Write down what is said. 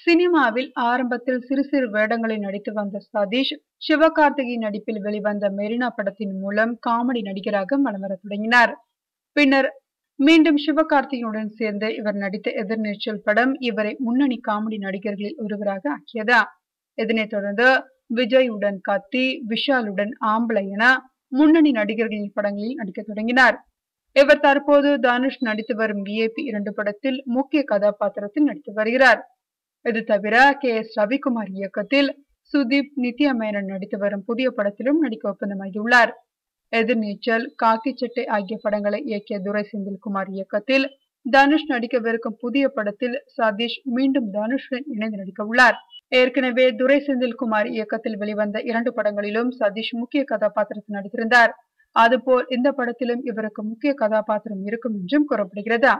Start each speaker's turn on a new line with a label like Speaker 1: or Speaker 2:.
Speaker 1: சினிமாவில் ஆரம்பத்தில் சிறு சிறு வேடங்களில் நடித்து வந்த சதீஷ், சிவகார்த்திகேயன் நடிப்பில் வெளிவந்த மெரினா படத்தின் மூலம் காமெடி நடிகராக வலம் வரத் தொடங்கினார். பின்னர் மீண்டும் சிவகார்த்திகேயனுடன் சேர்ந்து இவர் நடித்த எதிர்நீச்சல் படம் இவரை முன்னணி காமெடி நடிகர்களில் ஒருவராக ஆக்கியது. இதனைத் தொடர்ந்து விஜயுடன் கத்தி, விஷாலுடன் ஆம்பளை என முன்னணி நடிகர்களின் படங்களில் நடிக்க தொடங்கினார். இவர் தற்போது தனுஷ் நடித்து வரும் VIP 2 படத்தில் முக்கிய கதாபாத்திரத்தில் நடித்து வருகிறார். இது தவிர KS ரவிக்குமார் இயக்கத்தில் சுதீப், நித்யா மேனன் நடித்து வரும் புதிய படத்திலும் நடிக்க ஒப்பந்தமாகியுள்ளார். எதிர்நீச்சல், காக்கி சட்டை ஆகிய படங்களை இயக்கிய துரை செந்தில்குமார் இயக்கத்தில் தனுஷ் நடிக்கவிருக்கும் புதிய படத்தில் சதீஷ் மீண்டும் தனுஷுடன் இணைந்து நடிக்க உள்ளார். ஏற்கனவே துரை செந்தில்குமார் இயக்கத்தில் வெளிவந்த 2 படங்களிலும் சதீஷ் முக்கிய கதாபாத்திரத்தில் நடித்திருந்தார். அதுபோல் இந்த படத்திலும் இவருக்கு முக்கிய கதாபாத்திரம் இருக்கும் என்றும் கூறப்படுகிறது.